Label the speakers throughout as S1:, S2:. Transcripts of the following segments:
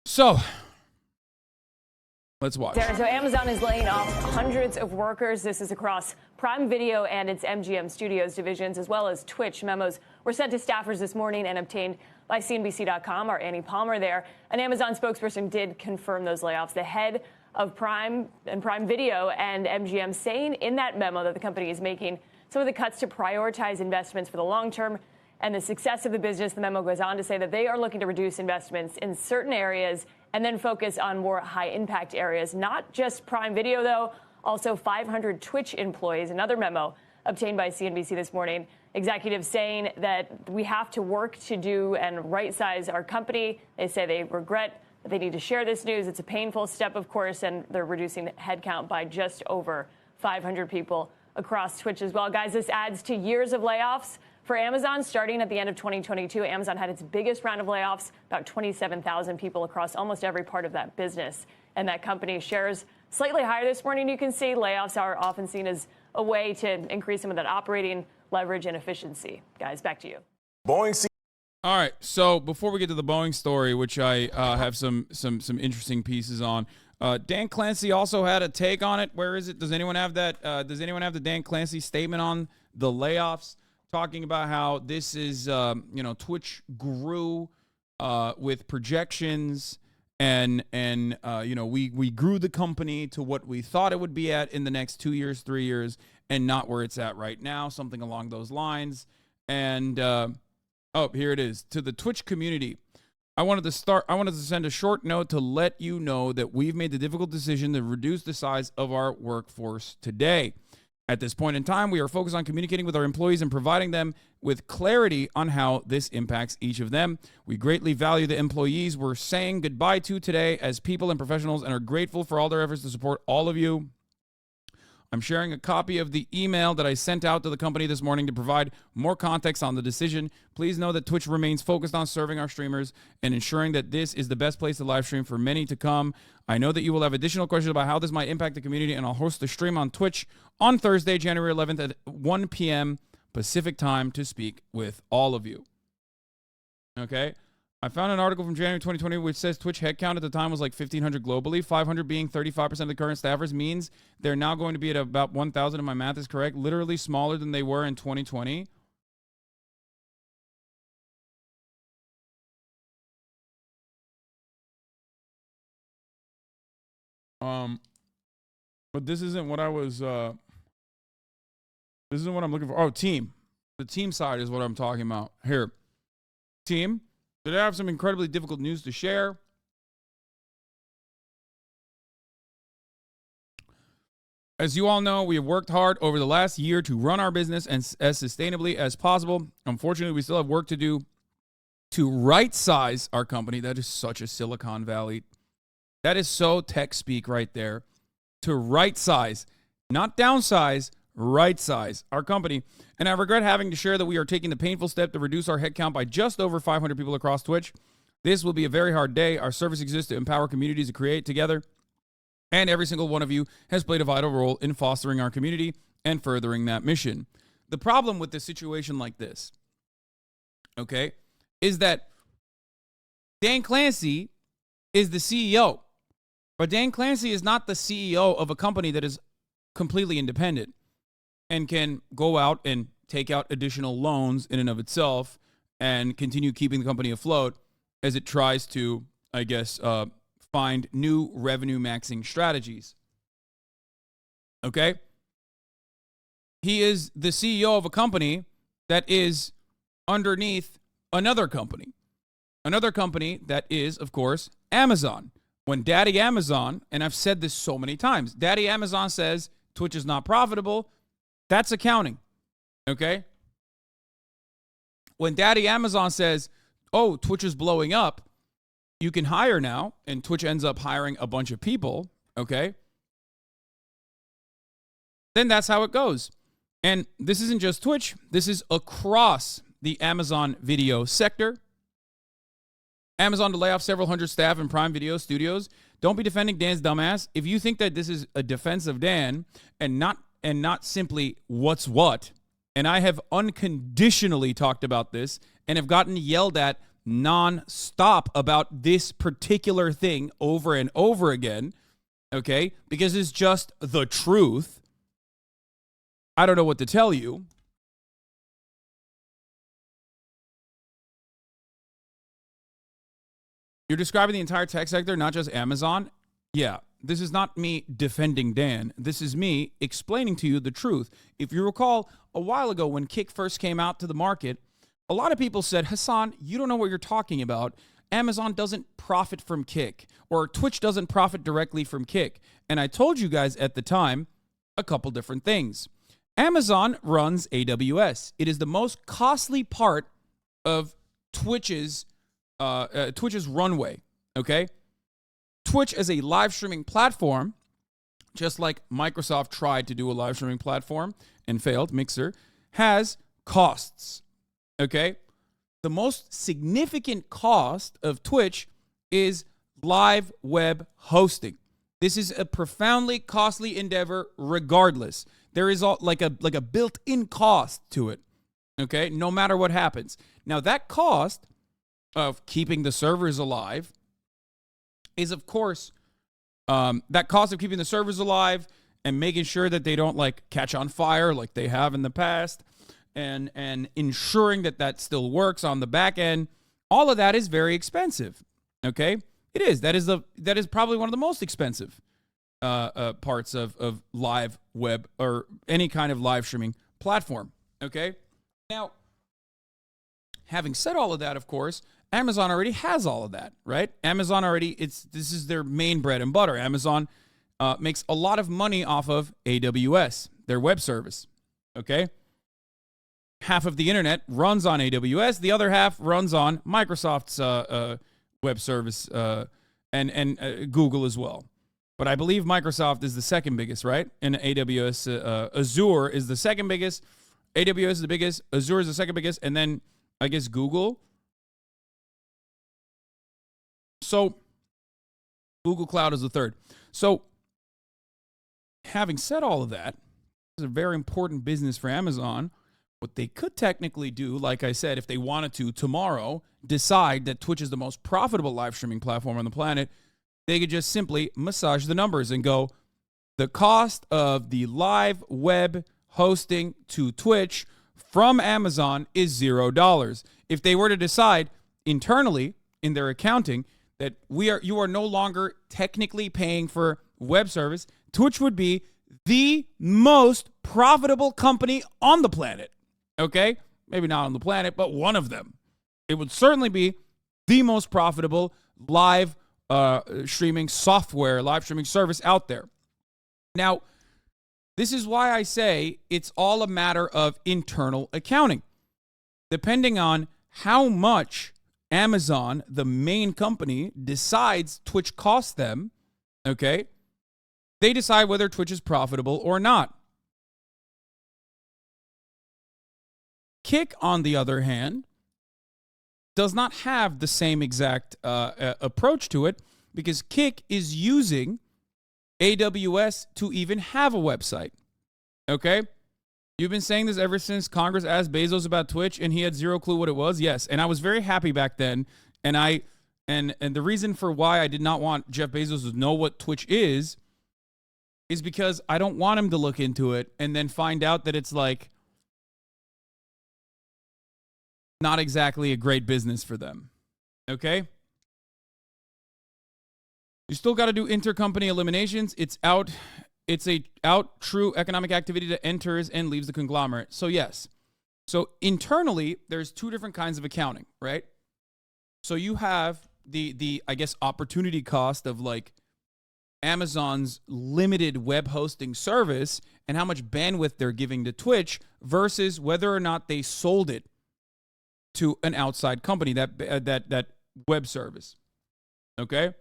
S1: So, let's watch.
S2: So Amazon is laying off hundreds of workers. This is across Prime Video and its MGM Studios divisions, as well as Twitch. Memos were sent to staffers this morning and obtained by CNBC.com. Our Annie Palmer there. An Amazon spokesperson did confirm those layoffs. The head of Prime and Prime Video and MGM saying in that memo that the company is making some of the cuts to prioritize investments for the long term and the success of the business. The memo goes on to say that they are looking to reduce investments in certain areas and then focus on more high-impact areas. Not just Prime Video, though, also 500 Twitch employees. Another memo obtained by CNBC this morning. Executives saying that we have to work to do and right-size our company. They say they regret that they need to share this news. It's a painful step, of course, and they're reducing headcount by just over 500 people across Twitch as well. Guys, this adds to years of layoffs for Amazon. Starting at the end of 2022, Amazon had its biggest round of layoffs, about 27,000 people across almost every part of that business. And that company shares slightly higher this morning. You can see layoffs are often seen as a way to increase some of that operating leverage and efficiency. Guys, back to you.
S3: Boeing.
S1: All right, so before we get to the Boeing story, which I have some interesting pieces on, Dan Clancy also had a take on it. Where is it? Does anyone have that? Does anyone have the Dan Clancy statement on the layoffs, talking about how this is, Twitch grew with projections and we grew the company to what we thought it would be at in the next 2 years, 3 years, and not where it's at right now, something along those lines. And here it is. To the Twitch community, I wanted to send a short note to let you know that we've made the difficult decision to reduce the size of our workforce today. At this point in time, we are focused on communicating with our employees and providing them with clarity on how this impacts each of them. We greatly value the employees we're saying goodbye to today as people and professionals and are grateful for all their efforts to support all of you. I'm sharing a copy of the email that I sent out to the company this morning to provide more context on the decision. Please know that Twitch remains focused on serving our streamers and ensuring that this is the best place to live stream for many to come. I know that you will have additional questions about how this might impact the community, and I'll host a stream on Twitch on Thursday, January 11th at 1 p.m. Pacific time to speak with all of you. Okay? I found an article from January 2020 which says Twitch headcount at the time was like 1,500 globally. 500 being 35% of the current staffers means they're now going to be at about 1,000, if my math is correct, literally smaller than they were in 2020. But this isn't what I was, this isn't what I'm looking for. Oh, team. The team side is what I'm talking about. Here. Team. Today I have some incredibly difficult news to share. As you all know, we have worked hard over the last year to run our business as sustainably as possible. Unfortunately, we still have work to do to right-size our company. That is such a Silicon Valley. That is so tech speak right there. To right-size, not downsize, right-size our company. And I regret having to share that we are taking the painful step to reduce our headcount by just over 500 people across Twitch. This will be a very hard day. Our service exists to empower communities to create together. And every single one of you has played a vital role in fostering our community and furthering that mission. The problem with a situation like this, okay, is that Dan Clancy is the CEO. But Dan Clancy is not the CEO of a company that is completely independent and can go out and take out additional loans in and of itself and continue keeping the company afloat as it tries to, I guess, find new revenue maxing strategies. Okay? He is the CEO of a company that is underneath another company that is, of course, Amazon. When Daddy Amazon, and I've said this so many times, Daddy Amazon says Twitch is not profitable, that's accounting, okay? When Daddy Amazon says, oh, Twitch is blowing up, you can hire now, and Twitch ends up hiring a bunch of people, okay? Then that's how it goes. And this isn't just Twitch. This is across the Amazon video sector. Amazon to lay off several hundred staff in Prime Video studios. Don't be defending Dan's dumbass. If you think that this is a defense of Dan and not simply what's what, and I have unconditionally talked about this and have gotten yelled at non-stop about this particular thing over and over again, okay, because it's just the truth, I don't know what to tell you. You're describing the entire tech sector, not just Amazon? Yeah, this is not me defending Dan. This is me explaining to you the truth. If you recall, a while ago when Kick first came out to the market, a lot of people said, Hasan, you don't know what you're talking about. Amazon doesn't profit from Kick, or Twitch doesn't profit directly from Kick. And I told you guys at the time a couple different things. Amazon runs AWS. It is the most costly part of Twitch's runway, okay? Twitch as a live streaming platform, just like Microsoft tried to do a live streaming platform and failed, Mixer, has costs, okay? The most significant cost of Twitch is live web hosting. This is a profoundly costly endeavor regardless. There is like a built-in cost to it, okay? No matter what happens. Now, that cost of keeping the servers alive is, of course, that cost of keeping the servers alive and making sure that they don't, like, catch on fire like they have in the past, and ensuring that that still works on the back end, all of that is very expensive, okay? It is. That is probably one of the most expensive parts of live web or any kind of live streaming platform, okay? Now, having said all of that, of course, Amazon already has all of that, right? Amazon already, this is their main bread and butter. Amazon makes a lot of money off of AWS, their web service, okay? Half of the internet runs on AWS. The other half runs on Microsoft's web service and Google as well. But I believe Microsoft is the second biggest, right? And AWS, Azure is the second biggest. AWS is the biggest. Azure is the second biggest. And then I guess Google. So Google Cloud is the third. So having said all of that, it's a very important business for Amazon. What they could technically do, like I said, if they wanted to tomorrow, decide that Twitch is the most profitable live streaming platform on the planet, they could just simply massage the numbers and go, the cost of the live web hosting to Twitch from Amazon is $0. If they were to decide internally in their accounting that you are no longer technically paying for web service, Twitch would be the most profitable company on the planet. Okay? Maybe not on the planet, but one of them. It would certainly be the most profitable live streaming software, live streaming service out there. Now, this is why I say it's all a matter of internal accounting. Depending on how much Amazon, the main company, decides Twitch costs them, okay, they decide whether Twitch is profitable or not. Kick, on the other hand, does not have the same exact approach to it because Kick is using AWS to even have a website. Okay? You've been saying this ever since Congress asked Bezos about Twitch and he had zero clue what it was. Yes, and I was very happy back then. And the reason for why I did not want Jeff Bezos to know what Twitch is because I don't want him to look into it and then find out that it's like not exactly a great business for them. Okay? You still got to do intercompany eliminations. It's a true economic activity that enters and leaves the conglomerate. So yes. So internally, there's two different kinds of accounting, right? So you have the I guess opportunity cost of like Amazon's limited web hosting service and how much bandwidth they're giving to Twitch versus whether or not they sold it to an outside company, that web service. Okay?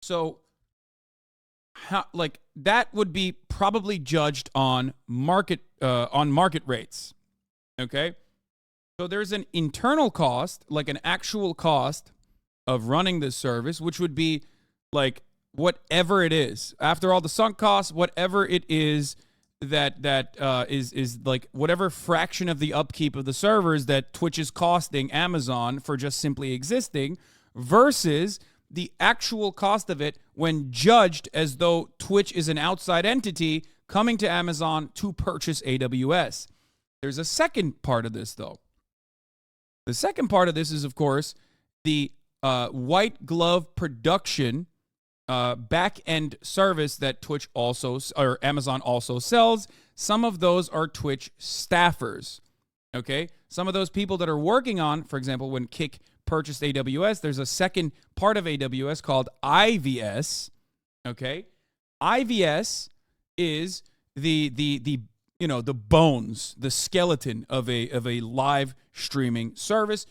S1: So that would be probably judged on market rates. Okay? So there's an internal cost, like an actual cost of running this service, which would be like whatever it is. After all the sunk costs, whatever it is is like whatever fraction of the upkeep of the servers that Twitch is costing Amazon for just simply existing versus the actual cost of it when judged as though Twitch is an outside entity coming to Amazon to purchase AWS. There's a second part of this, though. The second part of this is, of course, the white glove production back-end service that Twitch also, or Amazon also sells. Some of those are Twitch staffers, okay? Some of those people that are working on, for example, when Kick purchased AWS, there's a second part of AWS called IVS, okay? IVS is the bones, the skeleton of a live streaming service.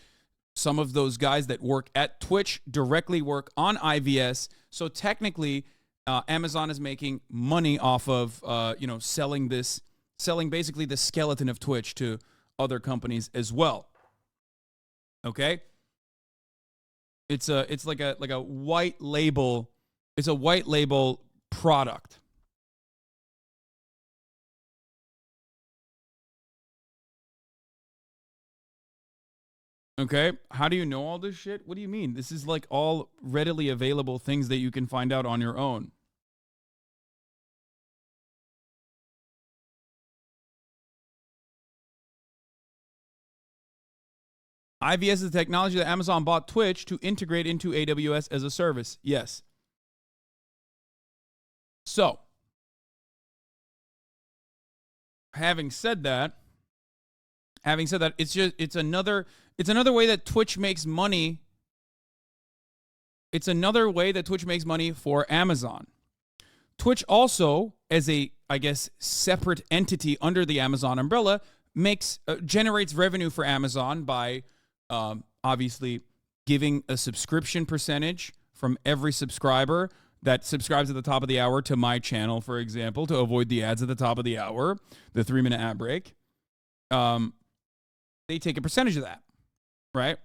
S1: Some of those guys that work at Twitch directly work on IVS. So technically, Amazon is making money off of, selling basically the skeleton of Twitch to other companies as well. Okay? It's like a white label. It's a white label product. Okay, how do you know all this shit? What do you mean? This is like all readily available things that you can find out on your own. IVS is the technology that Amazon bought Twitch to integrate into AWS as a service. Yes. So, having said that, it's another way that Twitch makes money. It's another way that Twitch makes money for Amazon. Twitch also, as a, I guess, separate entity under the Amazon umbrella, generates revenue for Amazon by obviously giving a subscription percentage from every subscriber that subscribes at the top of the hour to my channel, for example, to avoid the ads at the top of the hour, the 3-minute ad break. They take a percentage of that, right?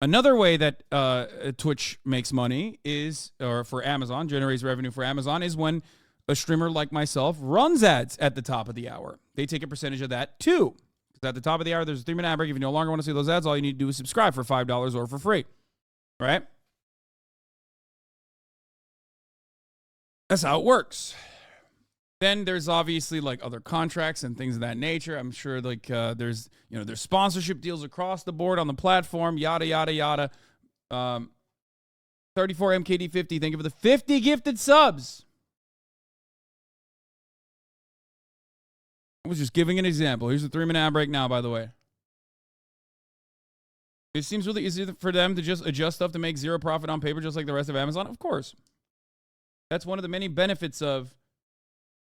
S1: Another way that Twitch makes money or for Amazon, generates revenue for Amazon, is when a streamer like myself runs ads at the top of the hour. They take a percentage of that too. Because at the top of the hour, there's a 3-minute ad break. If you no longer want to see those ads, all you need to do is subscribe for $5 or for free, right? That's how it works. Then there's obviously like other contracts and things of that nature. I'm sure like there's sponsorship deals across the board on the platform, yada, yada, yada. 34MKD50, thank you for the 50 gifted subs. I was just giving an example. Here's the 3-minute ad break now, by the way. It seems really easy for them to just adjust stuff to make zero profit on paper just like the rest of Amazon. Of course. That's one of the many benefits of...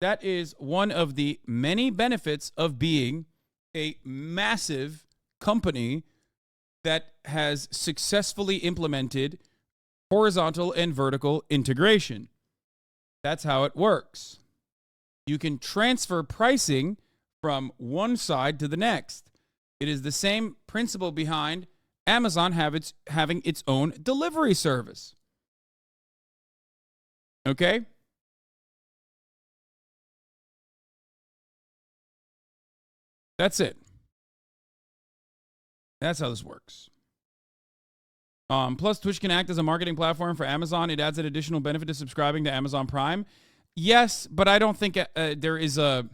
S1: That is one of the many benefits of being a massive company that has successfully implemented horizontal and vertical integration. That's how it works. You can transfer pricing from one side to the next. It is the same principle behind Amazon having its own delivery service. Okay? That's it. That's how this works. Plus, Twitch can act as a marketing platform for Amazon. It adds an additional benefit to subscribing to Amazon Prime. Yes, but I don't think there's a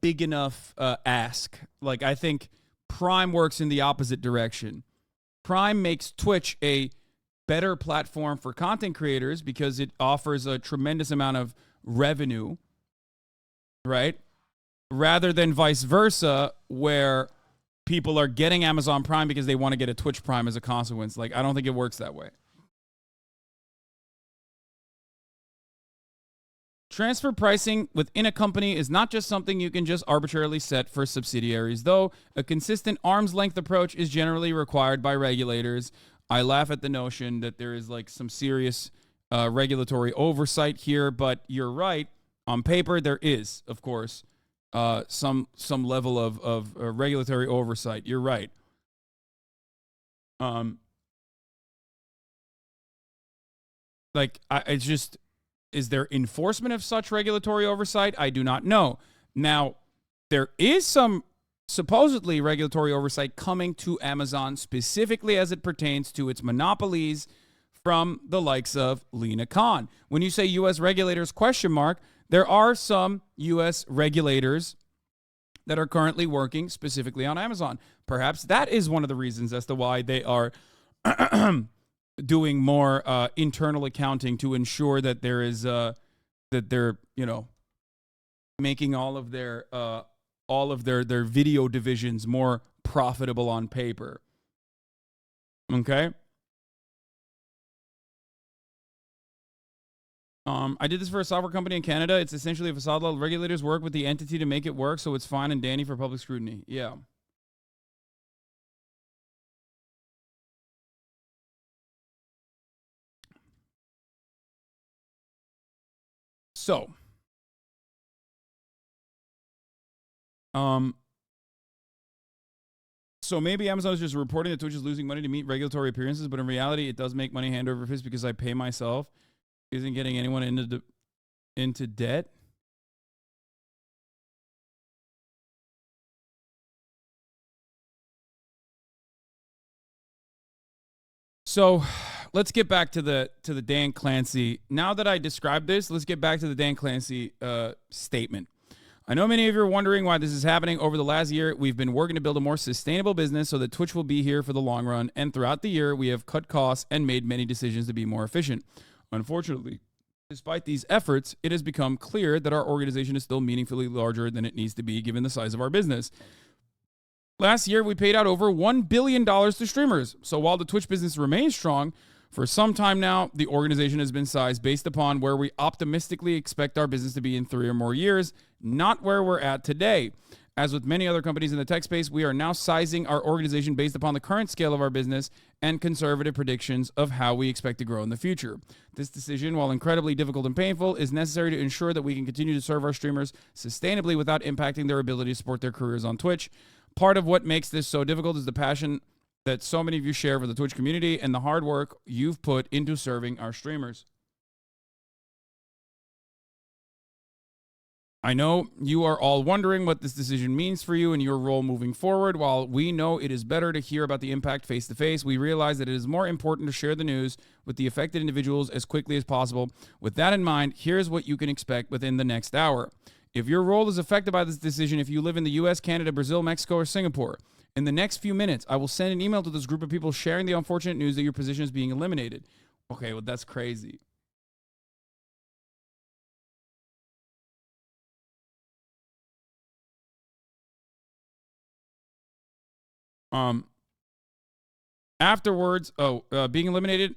S1: big enough ask. Like, I think Prime works in the opposite direction. Prime makes Twitch a better platform for content creators because it offers a tremendous amount of revenue, right? Rather than vice versa, where people are getting Amazon Prime because they want to get a Twitch Prime as a consequence. Like, I don't think it works that way. Transfer pricing within a company is not just something you can just arbitrarily set for subsidiaries, though a consistent arm's length approach is generally required by regulators. I laugh at the notion that there is like some serious regulatory oversight here, but you're right. On paper, there is, of course, some level of regulatory oversight. You're right. It's just Is there enforcement of such regulatory oversight? I do not know. Now, there is some supposedly regulatory oversight coming to Amazon specifically as it pertains to its monopolies from the likes of Lena Khan. When you say U.S. regulators, ? There are some U.S. regulators that are currently working specifically on Amazon. Perhaps that is one of the reasons as to why they are doing more internal accounting to ensure that there is that they're making all of their video divisions more profitable on paper. Okay. I did this for a software company in Canada. It's essentially a facade law. Regulators work with the entity to make it work, so it's fine and dandy for public scrutiny. Yeah. So, so maybe Amazon is just reporting that Twitch is losing money to meet regulatory appearances, but in reality, it does make money hand over fist because I pay myself. Isn't getting anyone into debt. So, let's get back to the Dan Clancy. Now that I described this, let's get back to the Dan Clancy statement. I know many of you are wondering why this is happening. Over the last year, we've been working to build a more sustainable business so that Twitch will be here for the long run. And throughout the year, we have cut costs and made many decisions to be more efficient. Unfortunately, despite these efforts, it has become clear that our organization is still meaningfully larger than it needs to be given the size of our business. Last year, we paid out over $1 billion to streamers. So while the Twitch business remains strong, for some time now, the organization has been sized based upon where we optimistically expect our business to be in 3 or more years, not where we're at today. As with many other companies in the tech space, we are now sizing our organization based upon the current scale of our business and conservative predictions of how we expect to grow in the future. This decision, while incredibly difficult and painful, is necessary to ensure that we can continue to serve our streamers sustainably without impacting their ability to support their careers on Twitch. Part of what makes this so difficult is the passion that so many of you share for the Twitch community and the hard work you've put into serving our streamers. I know you are all wondering what this decision means for you and your role moving forward. While we know it is better to hear about the impact face to face, we realize that it is more important to share the news with the affected individuals as quickly as possible. With that in mind, here's what you can expect within the next hour. If your role is affected by this decision, if you live in the US, Canada, Brazil, Mexico, or Singapore, in the next few minutes, I will send an email to this group of people sharing the unfortunate news that your position is being eliminated. Okay, well, that's crazy. Afterwards, being eliminated.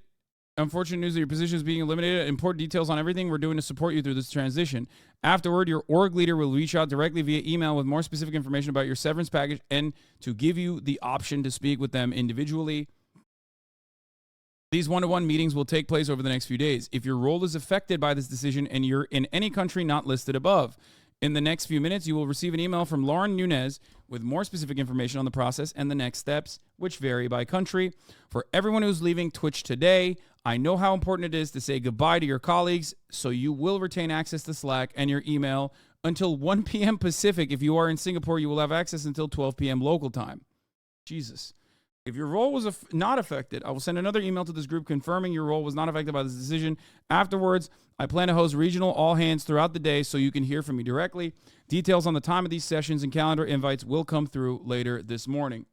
S1: Unfortunate news that your position is being eliminated. Important details on everything we're doing to support you through this transition. Afterward, your org leader will reach out directly via email with more specific information about your severance package and to give you the option to speak with them individually. These one-to-one meetings will take place over the next few days. If your role is affected by this decision and you're in any country not listed above, in the next few minutes, you will receive an email from Lauren Nunez with more specific information on the process and the next steps, which vary by country. For everyone who's leaving Twitch today, I know how important it is to say goodbye to your colleagues, so you will retain access to Slack and your email until 1 p.m. Pacific. If you are in Singapore, you will have access until 12 p.m. local time. Jesus. If your role was not affected, I will send another email to this group confirming your role was not affected by this decision. Afterwards, I plan to host regional all hands throughout the day so you can hear from me directly. Details on the time of these sessions and calendar invites will come through later this morning.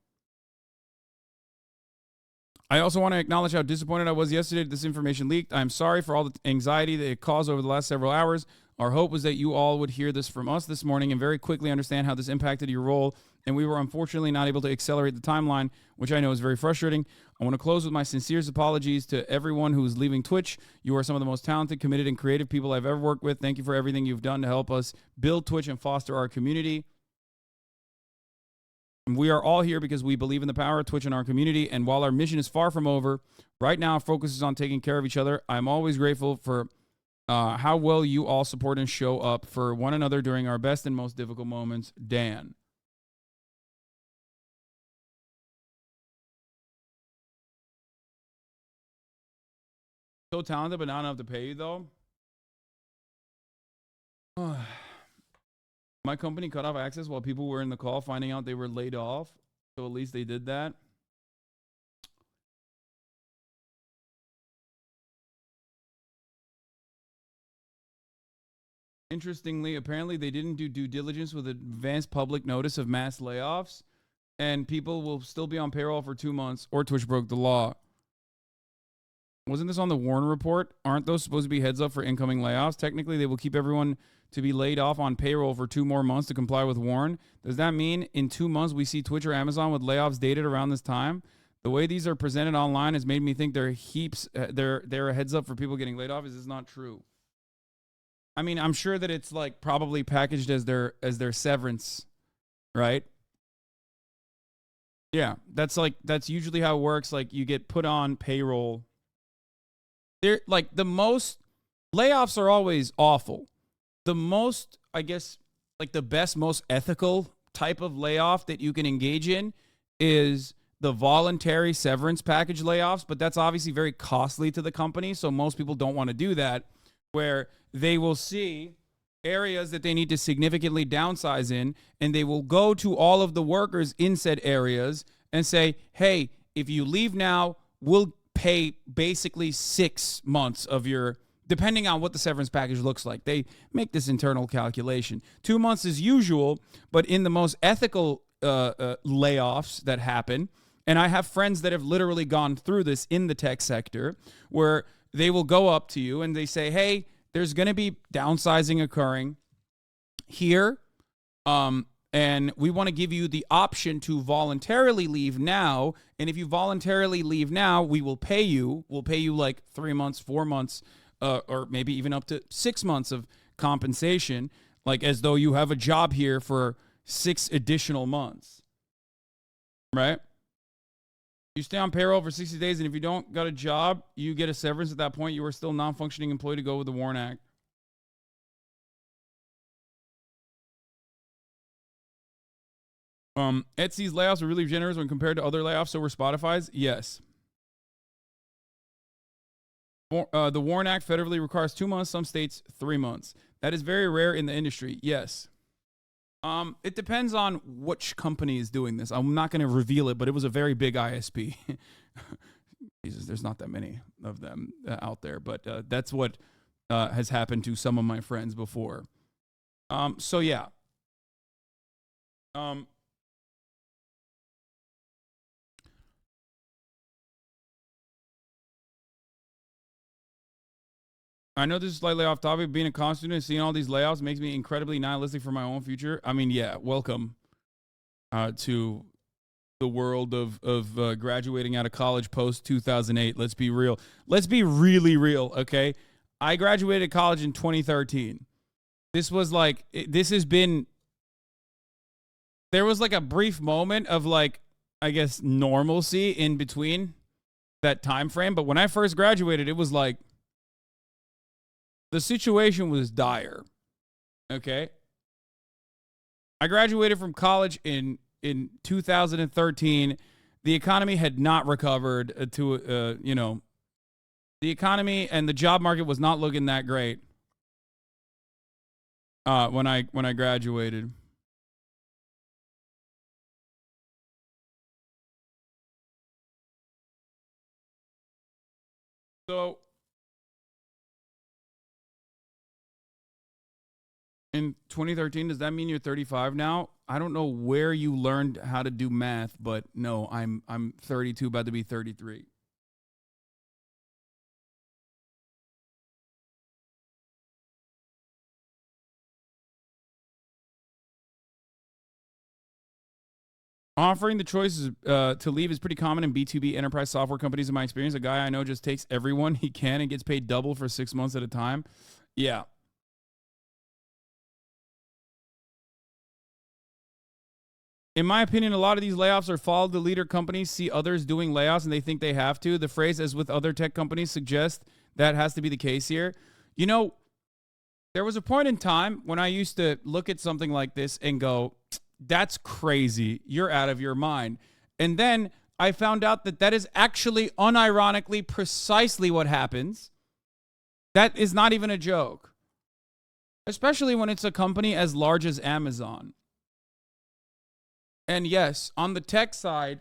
S1: I also want to acknowledge how disappointed I was yesterday that this information leaked. I'm sorry for all the anxiety that it caused over the last several hours. Our hope was that you all would hear this from us this morning and very quickly understand how this impacted your role, and we were unfortunately not able to accelerate the timeline, which I know is very frustrating. I want to close with my sincerest apologies to everyone who is leaving Twitch. You are some of the most talented, committed, and creative people I've ever worked with. Thank you for everything you've done to help us build Twitch and foster our community. We are all here because we believe in the power of Twitch and our community, and while our mission is far from over, right now our focus is on taking care of each other. I'm always grateful for how well you all support and show up for one another during our best and most difficult moments. Dan. So talented, but not enough to pay you, though. My company cut off access while people were in the call finding out they were laid off. So at least they did that. Interestingly, apparently they didn't do due diligence with advanced public notice of mass layoffs, and people will still be on payroll for 2 months, or Twitch broke the law. Wasn't this on the Warren report? Aren't those supposed to be heads up for incoming layoffs? Technically, they will keep everyone to be laid off on payroll for 2 more months to comply with Warren. Does that mean in 2 months we see Twitch or Amazon with layoffs dated around this time? The way these are presented online has made me think they're a heads up for people getting laid off. Is this not true? I mean, I'm sure that it's like probably packaged as their severance, right? Yeah, that's usually how it works. Like you get put on payroll. They're like the most layoffs are always awful. The most, I guess, like the best, most ethical type of layoff that you can engage in is the voluntary severance package layoffs, but that's obviously very costly to the company, so most people don't want to do that, where they will see areas that they need to significantly downsize in, and they will go to all of the workers in said areas and say, hey, if you leave now, we'll pay basically 6 months of your, depending on what the severance package looks like. They make this internal calculation. 2 months is usual, but in the most ethical layoffs that happen, and I have friends that have literally gone through this in the tech sector, where they will go up to you and they say, hey, there's going to be downsizing occurring here, and we want to give you the option to voluntarily leave now. And if you voluntarily leave now, we will pay you. We'll pay you like 3 months, 4 months, or maybe even up to 6 months of compensation, like as though you have a job here for 6 additional months, right? You stay on payroll for 60 days, and if you don't got a job, you get a severance at that point. You are still a non-functioning employee to go with the Warren Act. Etsy's layoffs are really generous when compared to other layoffs, so were Spotify's? Yes. The Warren Act federally requires 2 months, some states 3 months. That is very rare in the industry, yes. It depends on which company is doing this. I'm not going to reveal it, but it was a very big ISP. Jesus, there's not that many of them out there, but that's what has happened to some of my friends before. So yeah. I know this is slightly off topic. Being a college student and seeing all these layoffs makes me incredibly nihilistic for my own future. I mean, yeah, welcome to the world of graduating out of college post 2008. Let's be real. Let's be really real, okay? I graduated college in 2013. This was like, this has been, there was like a brief moment of like, I guess, normalcy in between that time frame. But when I first graduated, it was like, the situation was dire, okay? I graduated from college in 2013. The economy had not recovered the economy and the job market was not looking that great when I graduated. So in 2013, does that mean you're 35 now? I don't know where you learned how to do math, but no, I'm 32, about to be 33. Offering the choices to leave is pretty common in B2B enterprise software companies in my experience. A guy I know just takes everyone he can and gets paid double for 6 months at a time. Yeah. In my opinion, a lot of these layoffs are follow the leader companies see others doing layoffs and they think they have to. The phrase, as with other tech companies, suggests that has to be the case here. You know, there was a point in time when I used to look at something like this and go, that's crazy. You're out of your mind. And then I found out that that is actually unironically precisely what happens. That is not even a joke. especially when it's a company as large as Amazon. And yes, on the tech side,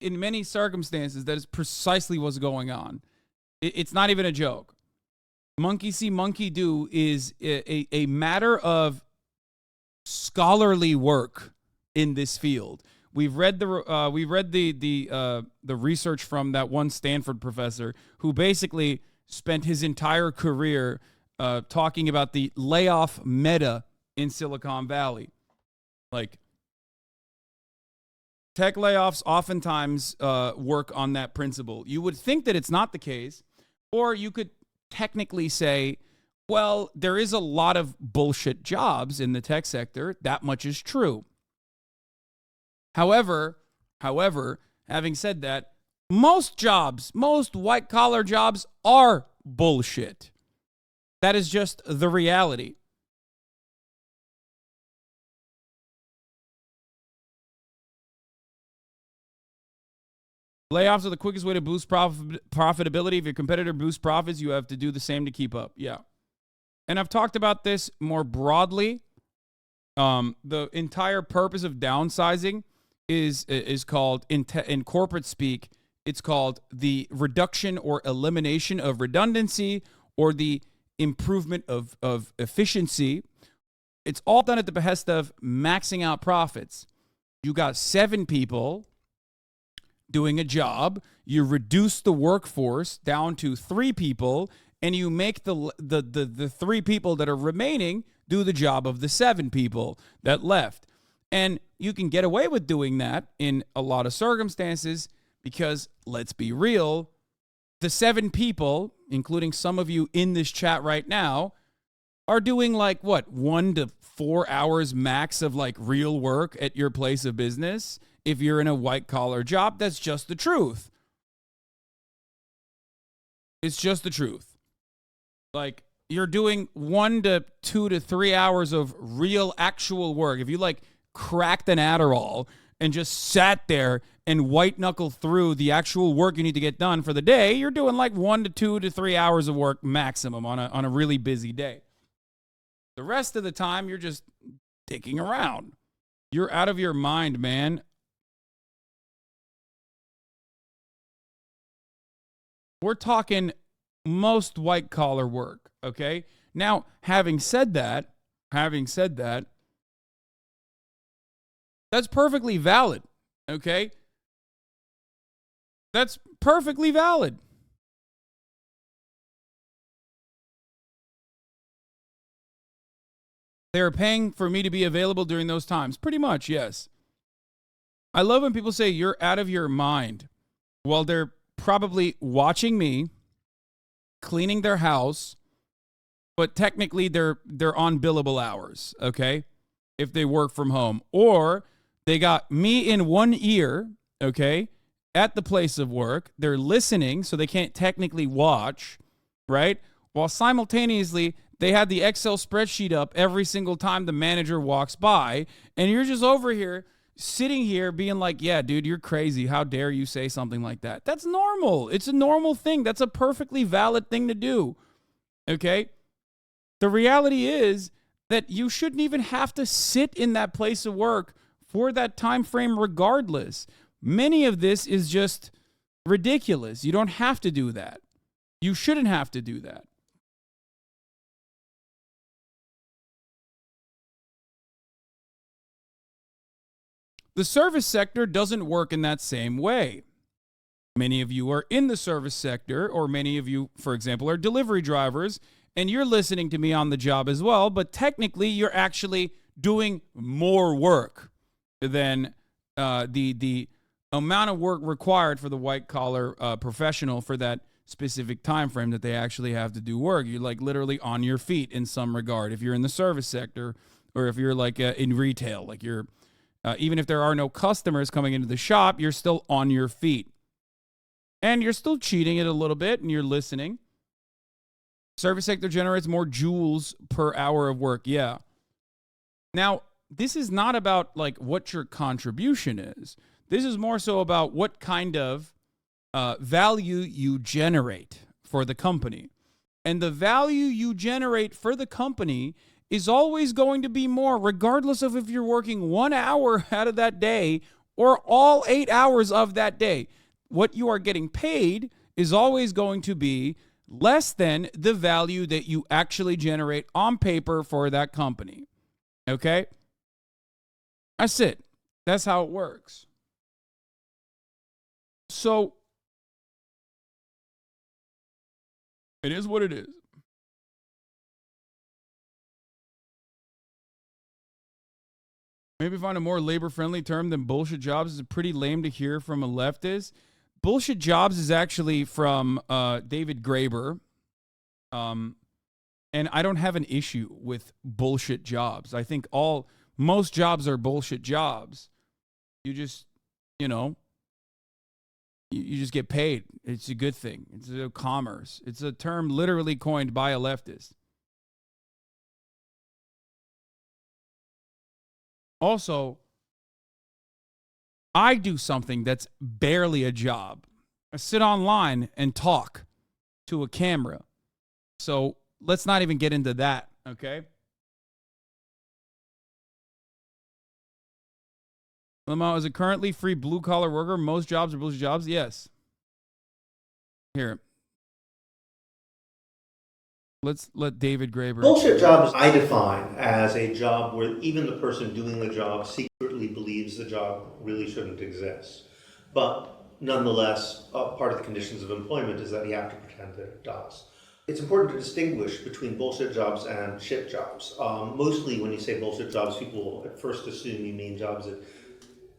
S1: in many circumstances, that is precisely what's going on. It's not even a joke. Monkey see, monkey do is a matter of scholarly work in this field. We've read the research from that one Stanford professor who basically spent his entire career talking about the layoff meta in Silicon Valley. Like, tech layoffs oftentimes work on that principle. You would think that it's not the case, or you could technically say, well, there is a lot of bullshit jobs in the tech sector. That much is true. However, having said that, most white-collar jobs are bullshit. That is just the reality. Layoffs are the quickest way to boost profitability. If your competitor boosts profits, you have to do the same to keep up. Yeah. And I've talked about this more broadly. The entire purpose of downsizing is called, in corporate speak, it's called the reduction or elimination of redundancy or the improvement of efficiency. It's all done at the behest of maxing out profits. You got 7 people doing a job, you reduce the workforce down to 3 people, and you make the 3 people that are remaining do the job of the 7 people that left. And you can get away with doing that in a lot of circumstances because, let's be real, the 7 people, including some of you in this chat right now, are doing like, what, 1 to 4 hours max of like real work at your place of business. If you're in a white-collar job, that's just the truth. It's just the truth. Like, you're doing 1 to 2 to 3 hours of real, actual work. If you, like, cracked an Adderall and just sat there and white-knuckle through the actual work you need to get done for the day, you're doing, like, 1 to 2 to 3 hours of work maximum on a really busy day. The rest of the time, you're just dicking around. You're out of your mind, man. We're talking most white-collar work, okay? Now, having said that, that's perfectly valid, okay? That's perfectly valid. They're paying for me to be available during those times. Pretty much, yes. I love when people say you're out of your mind. Well, they're probably watching me, cleaning their house, but technically they're on billable hours, okay? If they work from home. Or they got me in one ear, okay, at the place of work. They're listening, so they can't technically watch, right? While simultaneously, they had the Excel spreadsheet up every single time the manager walks by, and you're just over here sitting here being like, yeah, dude, you're crazy. How dare you say something like that? That's normal. It's a normal thing. That's a perfectly valid thing to do. Okay? The reality is that you shouldn't even have to sit in that place of work for that time frame regardless. Many of this is just ridiculous. You don't have to do that. You shouldn't have to do that. The service sector doesn't work in that same way. Many of you are in the service sector, or many of you, for example, are delivery drivers, and you're listening to me on the job as well, but technically you're actually doing more work than the amount of work required for the white-collar professional for that specific time frame that they actually have to do work. You're like literally on your feet in some regard. If you're in the service sector, or if you're like in retail, like you're even if there are no customers coming into the shop, you're still on your feet. And you're still cheating it a little bit, and you're listening. Service sector generates more joules per hour of work, yeah. Now, this is not about like what your contribution is. This is more so about what kind of value you generate for the company. And the value you generate for the company is always going to be more, regardless of if you're working 1 hour out of that day or all 8 hours of that day. What you are getting paid is always going to be less than the value that you actually generate on paper for that company. Okay? That's it. That's how it works. So, it is what it is. Maybe find a more labor-friendly term than bullshit jobs is pretty lame to hear from a leftist. Bullshit jobs is actually from David Graeber. And I don't have an issue with bullshit jobs. I think most jobs are bullshit jobs. You just, you just get paid. It's a good thing. It's a commerce. It's a term literally coined by a leftist. Also, I do something that's barely a job. I sit online and talk to a camera. So let's not even get into that, okay? Lamau, is it currently free blue-collar worker? Most jobs are bullshit jobs? Yes. Here. Let's let David Graeber.
S3: Bullshit jobs I define as a job where even the person doing the job secretly believes the job really shouldn't exist. But nonetheless, part of the conditions of employment is that you have to pretend that it does. It's important to distinguish between bullshit jobs and shit jobs. Mostly when you say bullshit jobs, people at first assume you mean jobs that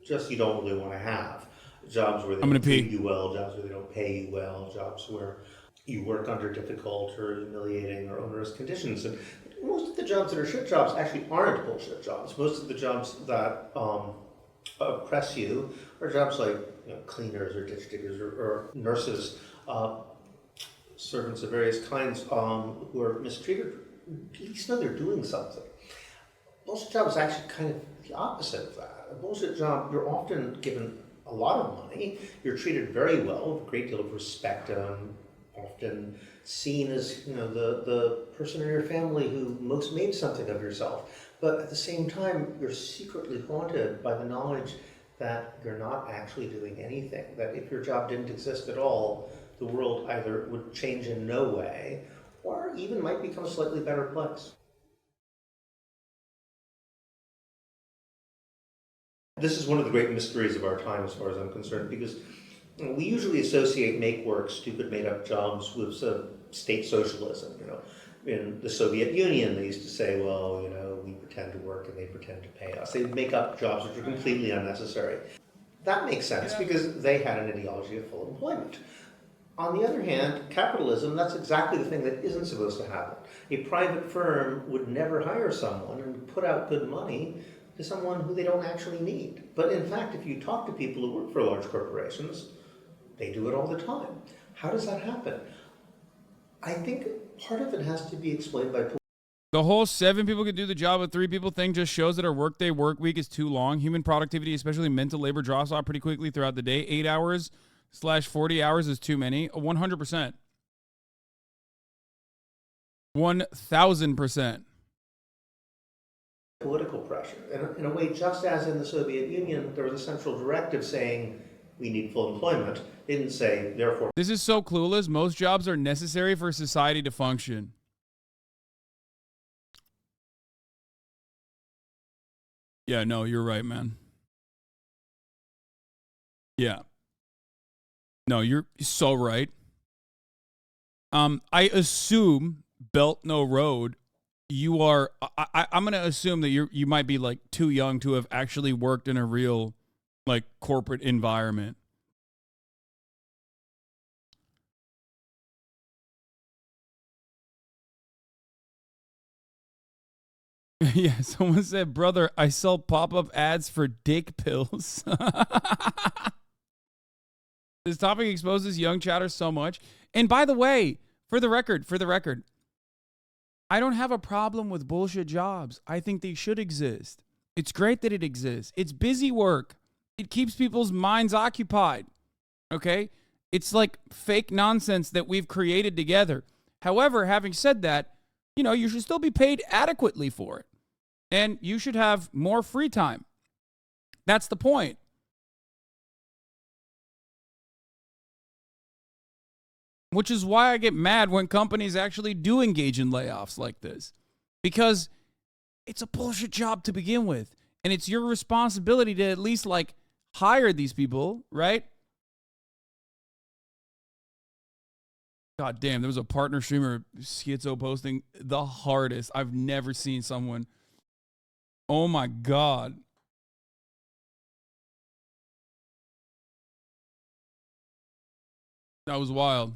S3: just you don't really want to have. Jobs where they don't treat you well, jobs where they don't pay you well, jobs where you work under difficult or humiliating or onerous conditions. And most of the jobs that are shit jobs actually aren't bullshit jobs. Most of the jobs that oppress you are jobs like cleaners or ditch diggers or nurses, servants of various kinds who are mistreated. At least know they're doing something. Bullshit job is actually kind of the opposite of that. A bullshit job, you're often given a lot of money, you're treated very well with a great deal of respect, often seen as the person in your family who most made something of yourself. But at the same time, you're secretly haunted by the knowledge that you're not actually doing anything, that if your job didn't exist at all, the world either would change in no way or even might become a slightly better place. This is one of the great mysteries of our time as far as I'm concerned, because we usually associate make-work, stupid made-up jobs with state socialism. In the Soviet Union, they used to say, well, we pretend to work and they pretend to pay us. They would make up jobs which are completely unnecessary. That makes sense because they had an ideology of full employment. On the other hand, capitalism, that's exactly the thing that isn't supposed to happen. A private firm would never hire someone and put out good money to someone who they don't actually need. But in fact, if you talk to people who work for large corporations, they do it all the time. How does that happen? I think part of it has to be explained by...
S1: The whole 7 people could do the job of 3 people thing just shows that our workday work week is too long. Human productivity, especially mental labor, drops off pretty quickly throughout the day. 8 hours/40 hours is too many. 100%. 1,000%.
S3: Political pressure. And in a way, just as in the Soviet Union, there was a central directive saying we need full employment. They didn't say, therefore...
S1: This is so clueless. Most jobs are necessary for society to function. Yeah, no, you're right, man. Yeah. No, you're so right. I assume Belt No Road, you are... I'm going to assume that you might be like too young to have actually worked in a real like corporate environment. Yeah, someone said, brother, I sell pop-up ads for dick pills. This topic exposes young chatters so much. And by the way, for the record, I don't have a problem with bullshit jobs. I think they should exist. It's great that it exists. It's busy work. It keeps people's minds occupied. Okay? It's like fake nonsense that we've created together. However, having said that, you know, you should still be paid adequately for it. And you should have more free time. That's the point. Which is why I get mad when companies actually do engage in layoffs like this. Because it's a bullshit job to begin with. And it's your responsibility to at least, like, hire these people, right? God damn, there was a partner streamer, Schizo, posting the hardest. I've never seen someone. Oh my God. That was wild.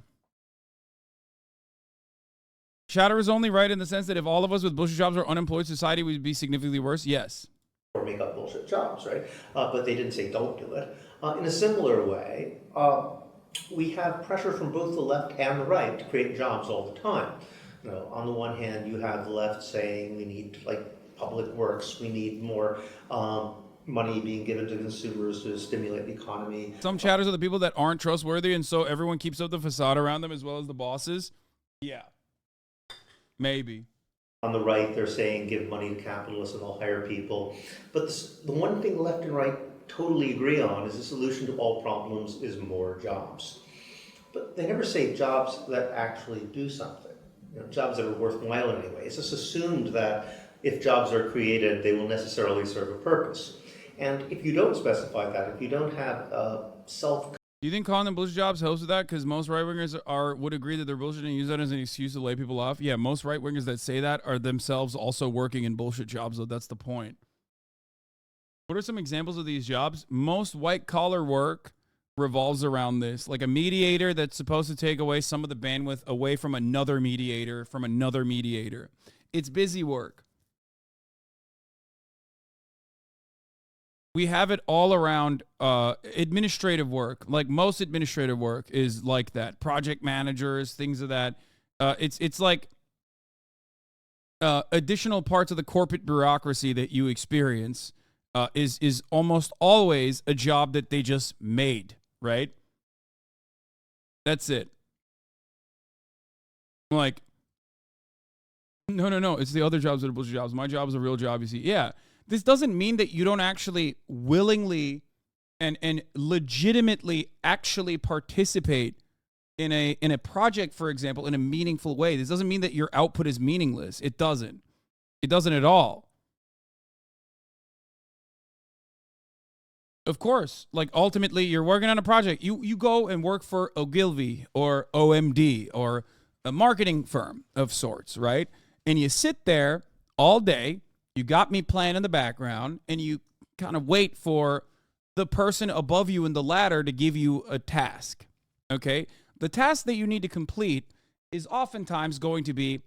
S1: Shatter is only right in the sense that if all of us with bullshit jobs are unemployed, society would be significantly worse. Yes.
S3: Or make up bullshit jobs, right? But they didn't say don't do it. In a similar way, we have pressure from both the left and the right to create jobs all the time. You know, on the one hand, you have the left saying we need, like, public works, we need more money being given to consumers to stimulate the economy.
S1: Some chatters are the people that aren't trustworthy, and so everyone keeps up the facade around them as well as the bosses. Yeah. Maybe.
S3: On the right, they're saying give money to capitalists and they'll hire people. But the one thing left and right totally agree on is the solution to all problems is more jobs. But they never say jobs that actually do something, you know, jobs that are worthwhile in any way. It's just assumed that if jobs are created, they will necessarily serve a purpose. And if you don't specify that, if you don't have
S1: do you think calling them bullshit jobs helps with that? Because most right-wingers would agree that they're bullshit and use that as an excuse to lay people off. Yeah, most right-wingers that say that are themselves also working in bullshit jobs, though. That's the point. What are some examples of these jobs? Most white-collar work revolves around this. Like a mediator that's supposed to take away some of the bandwidth away from another mediator, It's busy work. We have it all around administrative work. Like most administrative work is like that. Project managers, things of that. It's like additional parts of the corporate bureaucracy that you experience is almost always a job that they just made, right? That's it. Like, no. It's the other jobs that are bullshit jobs. My job is a real job, you see. Yeah. This doesn't mean that you don't actually willingly and legitimately actually participate in a project, for example, in a meaningful way. This doesn't mean that your output is meaningless. It doesn't. It doesn't at all. Of course, like ultimately you're working on a project. You go and work for Ogilvy or OMD or a marketing firm of sorts, right? And you sit there all day. You got me playing in the background, and you kind of wait for the person above you in the ladder to give you a task, okay? The task that you need to complete is oftentimes going to be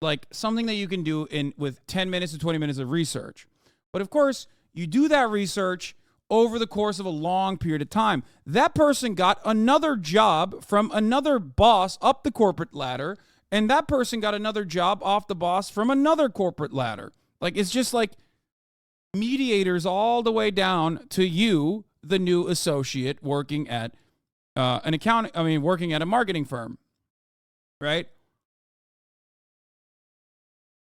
S1: like something that you can do with 10 minutes to 20 minutes of research. But of course, you do that research over the course of a long period of time. That person got another job from another boss up the corporate ladder, and that person got another job off the boss from another corporate ladder. Like, it's just like mediators all the way down to you, the new associate working at working at a marketing firm, right?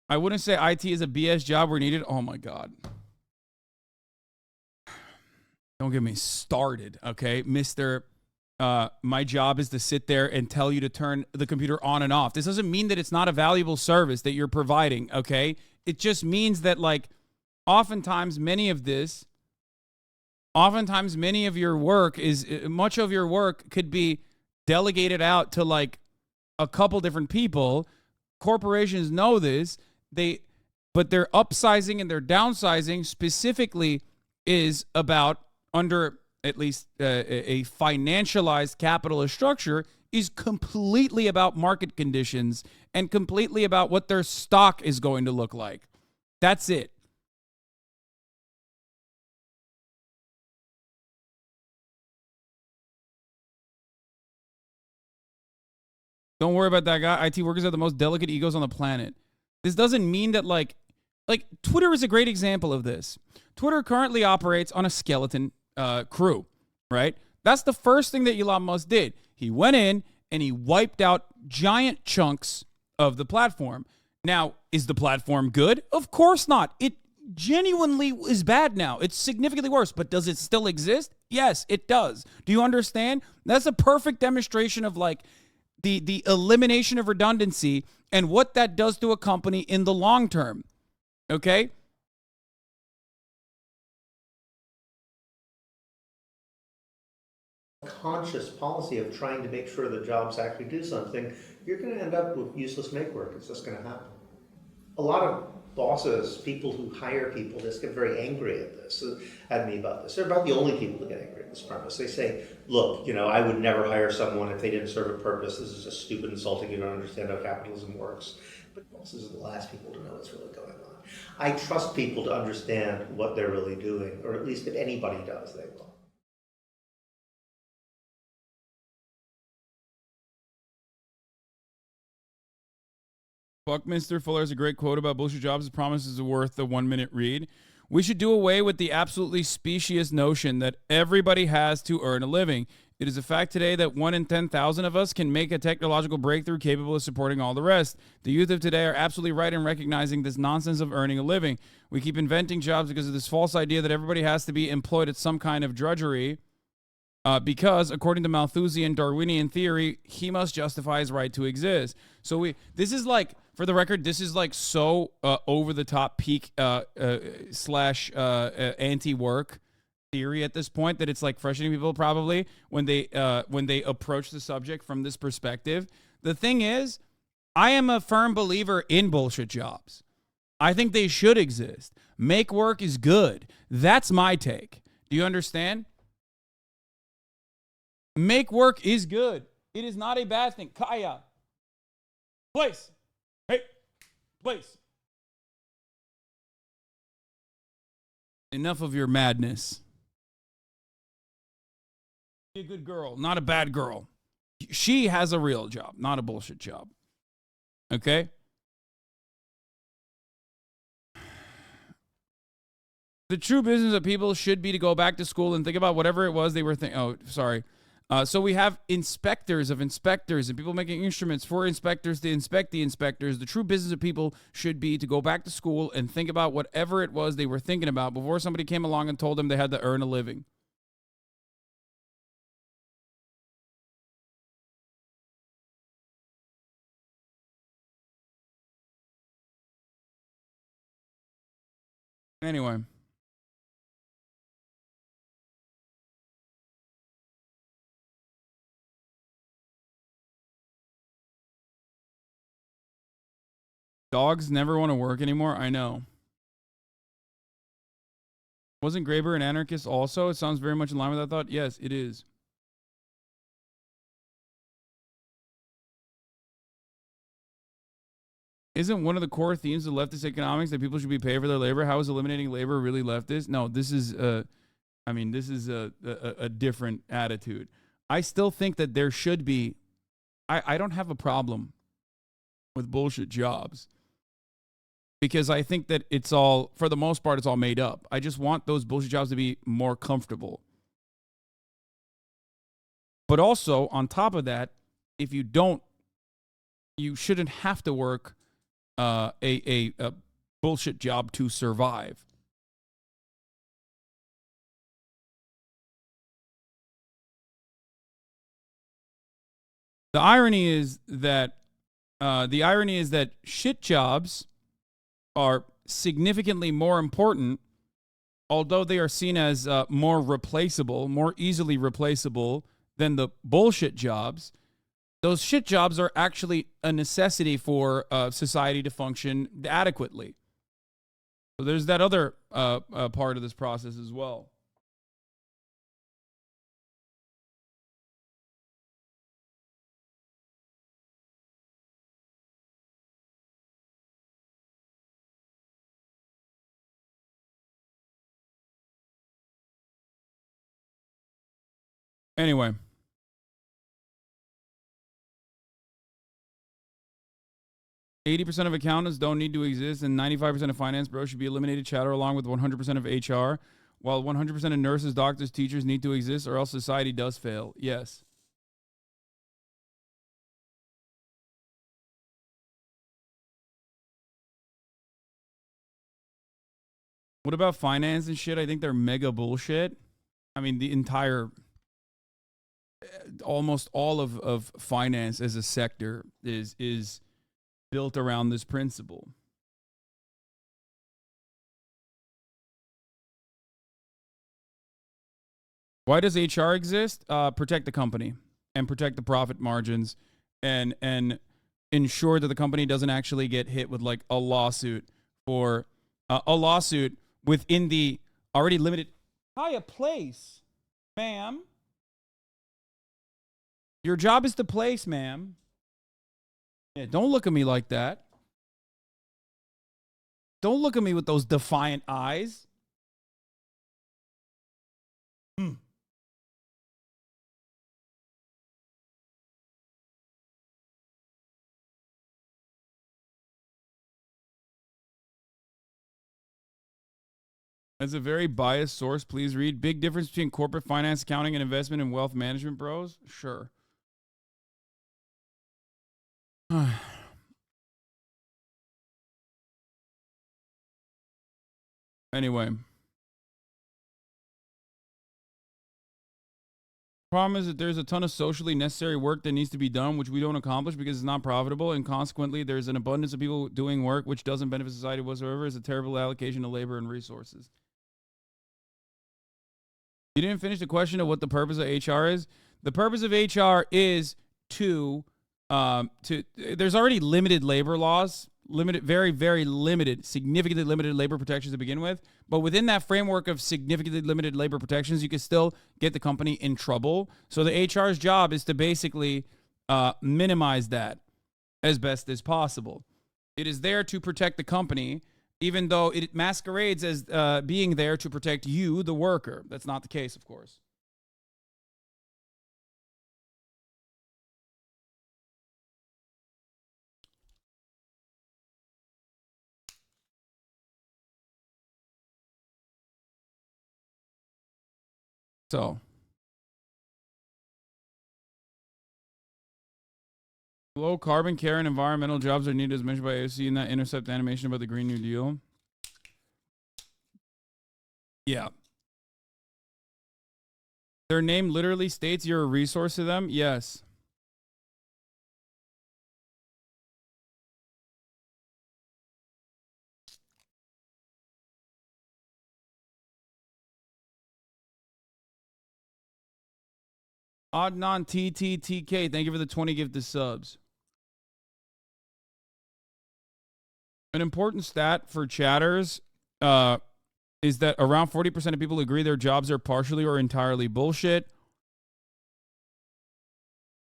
S1: I wouldn't say IT is a BS job where needed. Oh my God. Don't get me started, okay? Mr. My job is to sit there and tell you to turn the computer on and off. This doesn't mean that it's not a valuable service that you're providing, okay? It just means that, like, oftentimes many of your work much of your work could be delegated out to, like, a couple different people. Corporations know this. But their upsizing and their downsizing specifically is about, under at least a financialized capitalist structure, is completely about market conditions and completely about what their stock is going to look like. That's it. Don't worry about that guy. IT workers have the most delicate egos on the planet. This doesn't mean that like Twitter is a great example of this. Twitter currently operates on a skeleton crew, right? That's the first thing that Elon Musk did. He went in and he wiped out giant chunks of the platform. Now, is the platform good? Of course not. It genuinely is bad now. It's significantly worse, but does it still exist? Yes, it does. Do you understand? That's a perfect demonstration of like the elimination of redundancy and what that does to a company in the long term. Okay?
S3: Conscious policy of trying to make sure the jobs actually do something, you're going to end up with useless make work. It's just going to happen. A lot of bosses, people who hire people, just get very angry at me about this. They're about the only people that get angry at this premise. They say, look, I would never hire someone if they didn't serve a purpose. This is just stupid, insulting. You don't understand how capitalism works. But bosses are the last people to know what's really going on. I trust people to understand what they're really doing, or at least if anybody does, they will.
S1: Buckminster Fuller has a great quote about bullshit jobs. His promises are worth the 1 minute read. We should do away with the absolutely specious notion that everybody has to earn a living. It is a fact today that 1 in 10,000 of us can make a technological breakthrough capable of supporting all the rest. The youth of today are absolutely right in recognizing this nonsense of earning a living. We keep inventing jobs because of this false idea that everybody has to be employed at some kind of drudgery. Because, according to Malthusian Darwinian theory, he must justify his right to exist. So this is like, for the record, this is like so over the top peak slash anti-work theory at this point that it's like frustrating people probably when they approach the subject from this perspective. The thing is, I am a firm believer in bullshit jobs. I think they should exist. Make work is good. That's my take. Do you understand? Make work is good. It is not a bad thing. Kaya. Place. Hey. Place. Enough of your madness. Be a good girl, not a bad girl. She has a real job, not a bullshit job. Okay? The true business of people should be to go back to school and think about whatever it was they were thinking. Oh, sorry. So we have inspectors of inspectors and people making instruments for inspectors to inspect the inspectors. The true business of people should be to go back to school and think about whatever it was they were thinking about before somebody came along and told them they had to earn a living. Anyway. Dogs never want to work anymore? I know. Wasn't Graeber an anarchist also? It sounds very much in line with that thought. Yes, it is. Isn't one of the core themes of leftist economics that people should be paid for their labor? How is eliminating labor really leftist? No, this is a different attitude. I still think that there should be, I don't have a problem with bullshit jobs. Because I think that it's all, for the most part, it's all made up. I just want those bullshit jobs to be more comfortable. But also, on top of that, if you don't, you shouldn't have to work a bullshit job to survive. The irony is that shit jobs are significantly more important, although they are seen as more replaceable, more easily replaceable than the bullshit jobs. Those shit jobs are actually a necessity for society to function adequately. So there's that other part of this process as well. Anyway. "80% of accountants don't need to exist, and 95% of finance bros should be eliminated chatter along with 100% of HR, while 100% of nurses, doctors, teachers need to exist, or else society does fail." Yes. What about finance and shit? I think they're mega bullshit. I mean, the entire, almost all of finance as a sector is built around this principle. Why does HR exist? Protect the company and protect the profit margins and ensure that the company doesn't actually get hit with like a lawsuit for a lawsuit within the already limited higher place, ma'am. Your job is to place, ma'am. Yeah, don't look at me like that. Don't look at me with those defiant eyes. As a very biased source, please read. Big difference between corporate finance, accounting, and investment and wealth management, bros? Sure. Anyway. Problem is that there's a ton of socially necessary work that needs to be done, which we don't accomplish because it's not profitable, and consequently, there's an abundance of people doing work which doesn't benefit society whatsoever. It's a terrible allocation of labor and resources. You didn't finish the question of what the purpose of HR is. The purpose of HR is to there's already limited labor laws, limited, very, very limited, significantly limited labor protections to begin with. But within that framework of significantly limited labor protections, you can still get the company in trouble. So the HR's job is to basically minimize that as best as possible. It is there to protect the company, even though it masquerades as being there to protect you, the worker. That's not the case, of course. So, low carbon care and environmental jobs are needed as mentioned by AOC in that Intercept animation about the Green New Deal. Yeah. Their name literally states you're a resource to them? Yes. Adnan TTTK, thank you for the 20 gifted subs. An important stat for chatters is that around 40% of people agree their jobs are partially or entirely bullshit.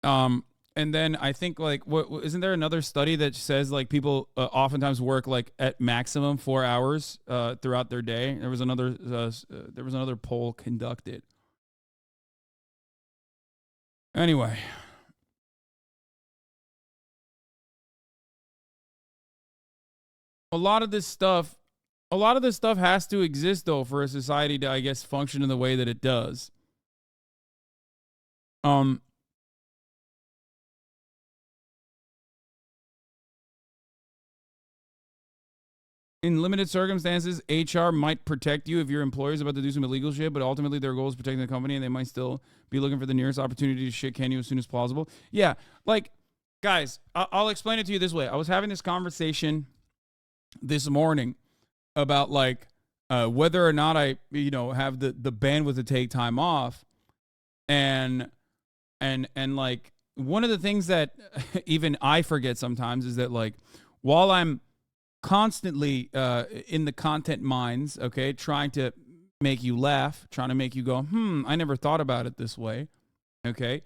S1: And then I think like what isn't there another study that says like people oftentimes work like at maximum 4 hours throughout their day? There was another poll conducted. Anyway, a lot of this stuff has to exist though for a society to, I guess, function in the way that it does. In limited circumstances, HR might protect you if your employer is about to do some illegal shit, but ultimately their goal is protecting the company, and they might still be looking for the nearest opportunity to shit can you as soon as possible. Yeah, like, guys, I'll explain it to you this way. I was having this conversation this morning about, like, whether or not I, have the bandwidth to take time off. And like, one of the things that even I forget sometimes is that, like, while I'm constantly in the content mines, okay, trying to make you laugh, trying to make you go, I never thought about it this way, okay?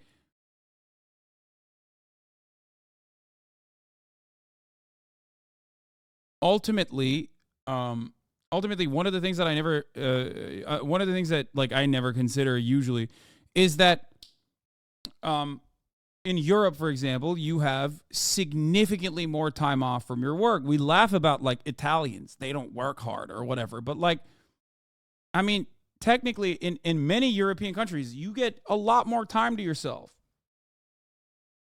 S1: Ultimately, one of the things that I never, I never consider usually is that, in Europe, for example, you have significantly more time off from your work. We laugh about, like, Italians. They don't work hard or whatever. But, like, I mean, technically, in many European countries, you get a lot more time to yourself.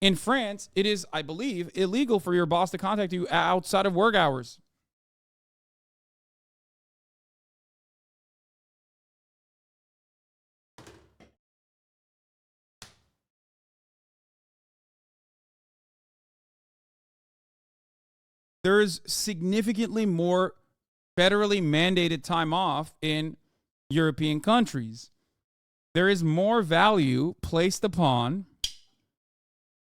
S1: In France, it is, I believe, illegal for your boss to contact you outside of work hours. there's significantly more federally mandated time off in European countries. There is more value placed upon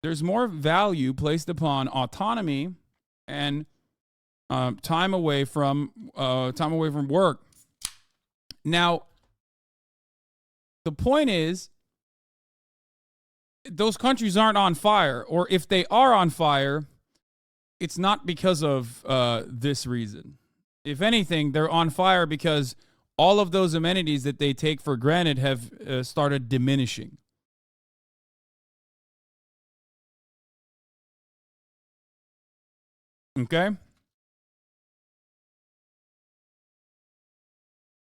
S1: autonomy and time away from work. Now, the point is, those countries aren't on fire, or if they are on fire, it's not because of this reason. If anything, they're on fire because all of those amenities that they take for granted have started diminishing. Okay?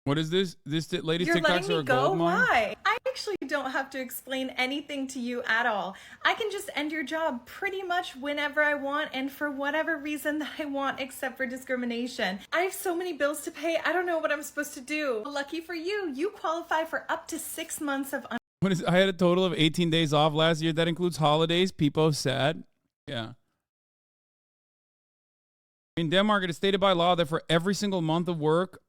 S1: What is this? This latest
S4: You're letting
S1: TikToks are
S4: me
S1: a
S4: go?
S1: gold mine?
S4: Why? I actually don't have to explain anything to you at all. I can just end your job pretty much whenever I want and for whatever reason that I want, except for discrimination. I have so many bills to pay, I don't know what I'm supposed to do. Lucky for you, you qualify for up to 6 months of
S1: I had a total of 18 days off last year. That includes holidays. People sad. Yeah. In Denmark, it is stated by law that for every single month you work,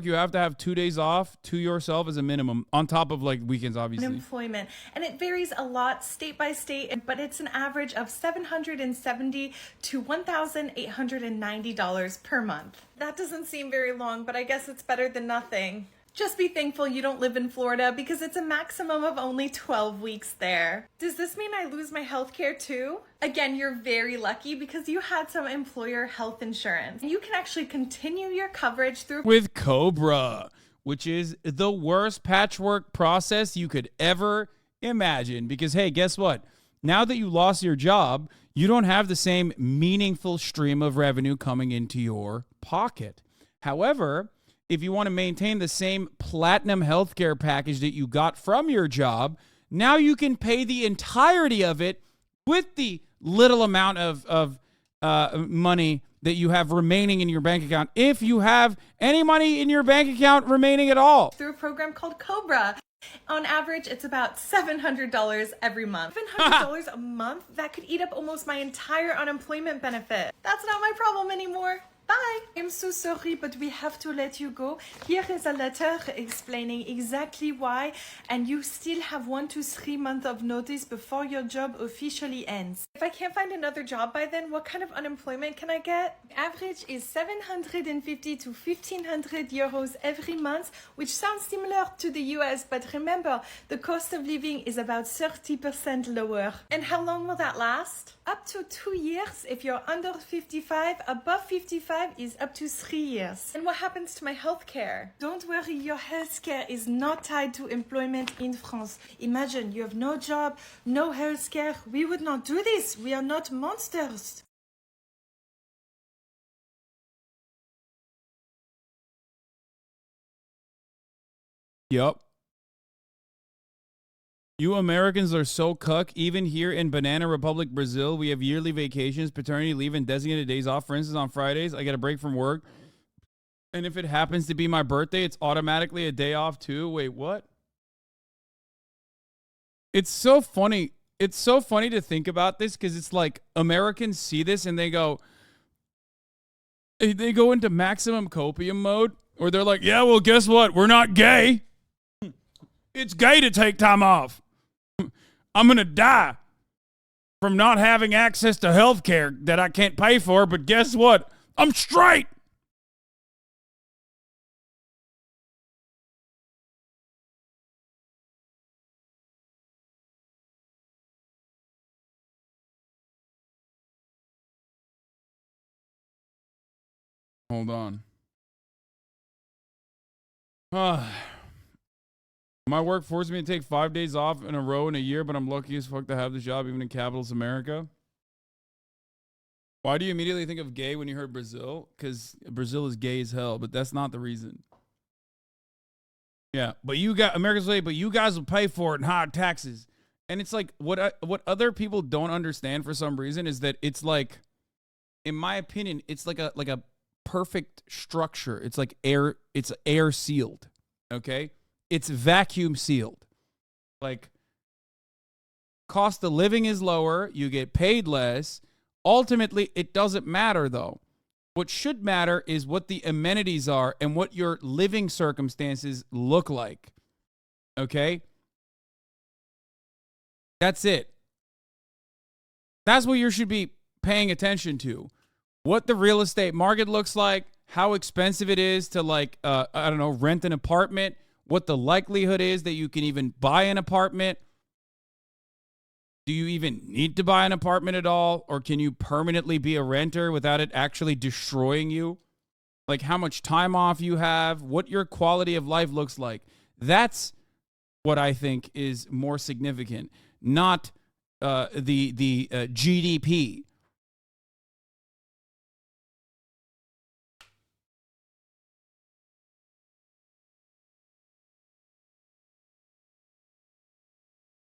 S1: you have to have 2 days off to yourself as a minimum, on top of like weekends, obviously.
S4: unemployment. And it varies a lot state by state, but it's an average of $770 to $1,890 per month. That doesn't seem very long, but I guess it's better than nothing. Just be thankful you don't live in Florida because it's a maximum of only 12 weeks there. Does this mean I lose my health care too? Again, you're very lucky because you had some employer health insurance. You can actually continue your coverage through
S1: with Cobra, which is the worst patchwork process you could ever imagine. Because, hey, guess what? Now that you lost your job, you don't have the same meaningful stream of revenue coming into your pocket. However, if you want to maintain the same platinum healthcare package that you got from your job, now you can pay the entirety of it with the little amount of money that you have remaining in your bank account, if you have any money in your bank account remaining at all.
S4: Through a program called Cobra. On average, it's about $700 every month. $700 a month? That could eat up almost my entire unemployment benefit. That's not my problem anymore. Bye. I'm so sorry, but we have to let you go. Here is a letter explaining exactly why, and you still have 1 to 3 months of notice before your job officially ends. If I can't find another job by then, what kind of unemployment can I get? Average is 750 to 1,500 euros every month, which sounds similar to the US, but remember, the cost of living is about 30% lower. And how long will that last? Up to 2 years if you're under 55, above 55 is up to 3 years. And what happens to my health care? Don't worry, your health care is not tied to employment in France. Imagine you have no job, no health care. We would not do this. We are not monsters.
S1: Yup. You Americans are so cuck. Even here in Banana Republic, Brazil, we have yearly vacations, paternity leave, and designated days off. For instance, on Fridays, I get a break from work. And if it happens to be my birthday, it's automatically a day off too. Wait, what? It's so funny. It's so funny to think about this because it's like Americans see this and they go into maximum copium mode, or they're like, yeah, well, guess what? We're not gay. It's gay to take time off. I'm going to die from not having access to health care that I can't pay for, but guess what? I'm straight. Hold on. My work forced me to take 5 days off in a row in a year, but I'm lucky as fuck to have this job even in capitalist America. Why do you immediately think of gay when you heard Brazil? Because Brazil is gay as hell, but that's not the reason. Yeah, but Americans say, but you guys will pay for it in higher taxes. And it's like, what other people don't understand for some reason is that it's like, in my opinion, it's like a perfect structure. It's like it's air sealed. Okay? It's vacuum sealed. Like, cost of living is lower, you get paid less, Ultimately, it doesn't matter, though. What should matter is what the amenities are and what your living circumstances look like. Okay? That's it. That's what you should be paying attention to. What the real estate market looks like, how expensive it is to, like, rent an apartment, what the likelihood is that you can even buy an apartment. Do you even need to buy an apartment at all? Or can you permanently be a renter without it actually destroying you? Like how much time off you have, what your quality of life looks like. That's what I think is more significant, not the GDP.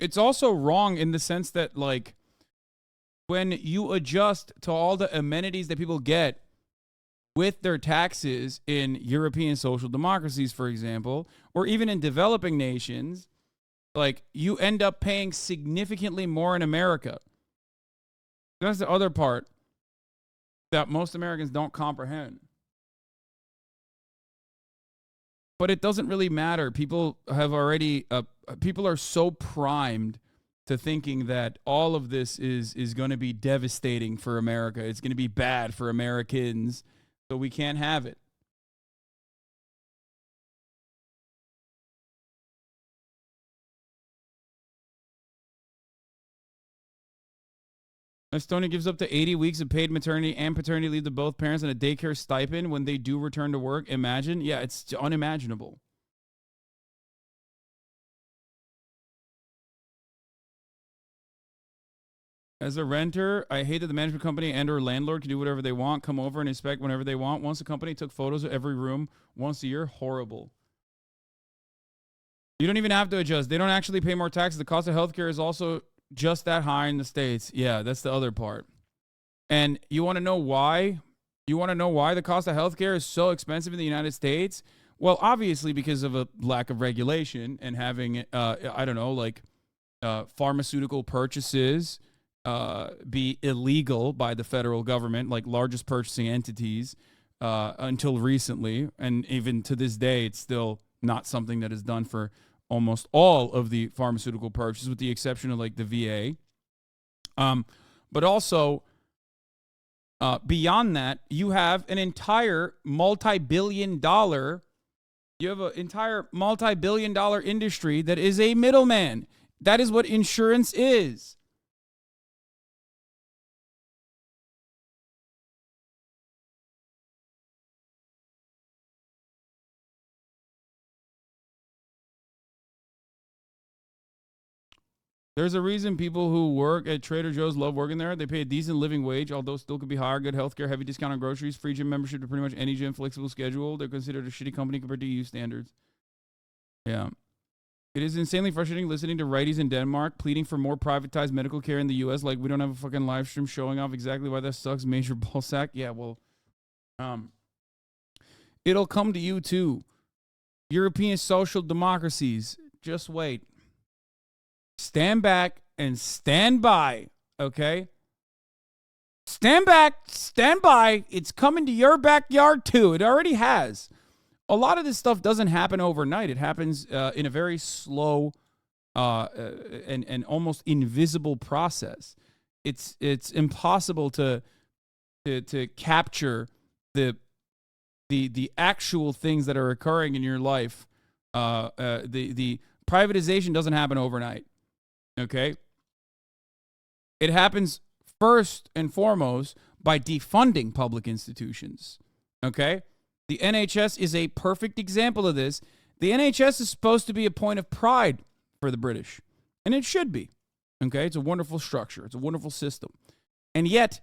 S1: It's also wrong in the sense that, like, when you adjust to all the amenities that people get with their taxes in European social democracies, for example, or even in developing nations, like, you end up paying significantly more in America. That's the other part that most Americans don't comprehend. But it doesn't really matter. People have already, people are so primed to thinking that all of this is going to be devastating for America. It's going to be bad for Americans, so we can't have it. Estonia gives up to 80 weeks of paid maternity and paternity leave to both parents and a daycare stipend when they do return to work. Imagine. Yeah, it's unimaginable. As a renter, I hate that the management company and or landlord can do whatever they want, come over and inspect whenever they want. Once the company took photos of every room once a year, horrible. You don't even have to adjust. They don't actually pay more taxes. The cost of healthcare is also just that high in the States. Yeah, that's the other part. And you want to know why? You want to know why the cost of healthcare is so expensive in the United States? Well, obviously because of a lack of regulation and having, pharmaceutical purchases be illegal by the federal government, like largest purchasing entities, until recently. And even to this day, it's still not something that is done for almost all of the pharmaceutical purchases, with the exception of like the VA. But also, beyond that, you have an entire multi-billion dollar industry that is a middleman. That is what insurance is. There's a reason people who work at Trader Joe's love working there. They pay a decent living wage, although still could be higher. Good healthcare, heavy discount on groceries, free gym membership to pretty much any gym, flexible schedule. They're considered a shitty company compared to EU standards. Yeah. It is insanely frustrating listening to righties in Denmark pleading for more privatized medical care in the U.S. Like, we don't have a fucking live stream showing off exactly why that sucks. Major ballsack. Yeah, well, it'll come to you too. European social democracies. Just wait. Stand back and stand by, okay? Stand back, stand by. It's coming to your backyard too. It already has. A lot of this stuff doesn't happen overnight. It happens in a very slow and almost invisible process. It's impossible to capture the actual things that are occurring in your life. The privatization doesn't happen overnight. Okay? It happens first and foremost by defunding public institutions. Okay? The NHS is a perfect example of this. The NHS is supposed to be a point of pride for the British, and it should be. Okay? It's a wonderful structure. It's a wonderful system. And yet,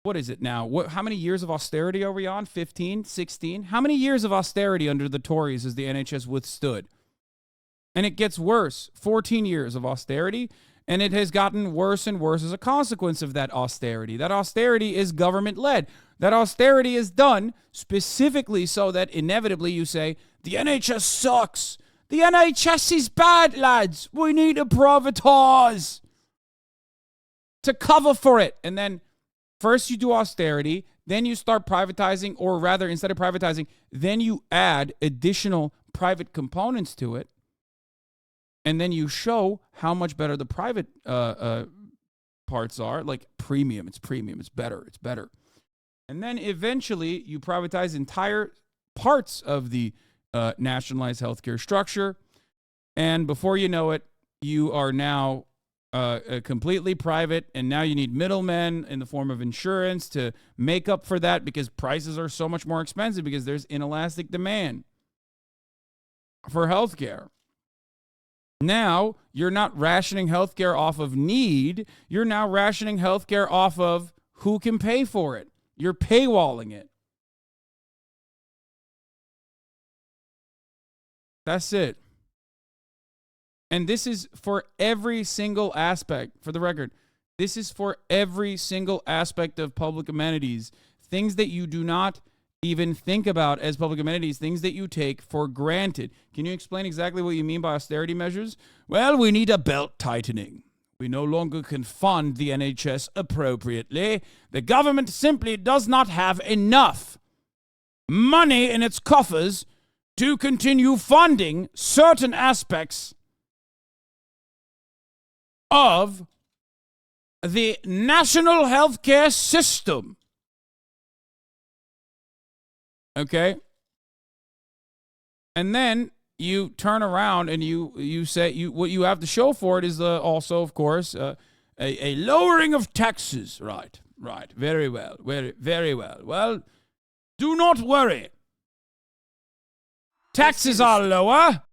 S1: what is it now? How many years of austerity are we on? 15, 16? How many years of austerity under the Tories has the NHS withstood? And it gets worse. 14 years of austerity, and it has gotten worse and worse as a consequence of that austerity. That austerity is government-led. That austerity is done specifically so that inevitably you say, the NHS sucks. The NHS is bad, lads. We need to privatize to cover for it. And then First you do austerity, then you start privatizing, or rather, instead of privatizing, then you add additional private components to it, and then you show how much better the private parts are, like premium. It's premium. It's better. It's better. And then eventually you privatize entire parts of the nationalized healthcare structure, and before you know it, you are now completely private, and now you need middlemen in the form of insurance to make up for that because prices are so much more expensive because there's inelastic demand for healthcare. Now, you're not rationing healthcare off of need. You're now rationing healthcare off of who can pay for it. You're paywalling it. That's it. And this is for every single aspect, for the record. This is for every single aspect of public amenities. Things that you do not even think about as public amenities, things that you take for granted. Can you explain exactly what you mean by austerity measures? Well, we need a belt tightening. We no longer can fund the NHS appropriately. The government simply does not have enough money in its coffers to continue funding certain aspects of the national healthcare system. Okay? And then you turn around and you say what you have to show for it is also, of course, a lowering of taxes. Right. Very well. Very well. Well, do not worry. Taxes are lower.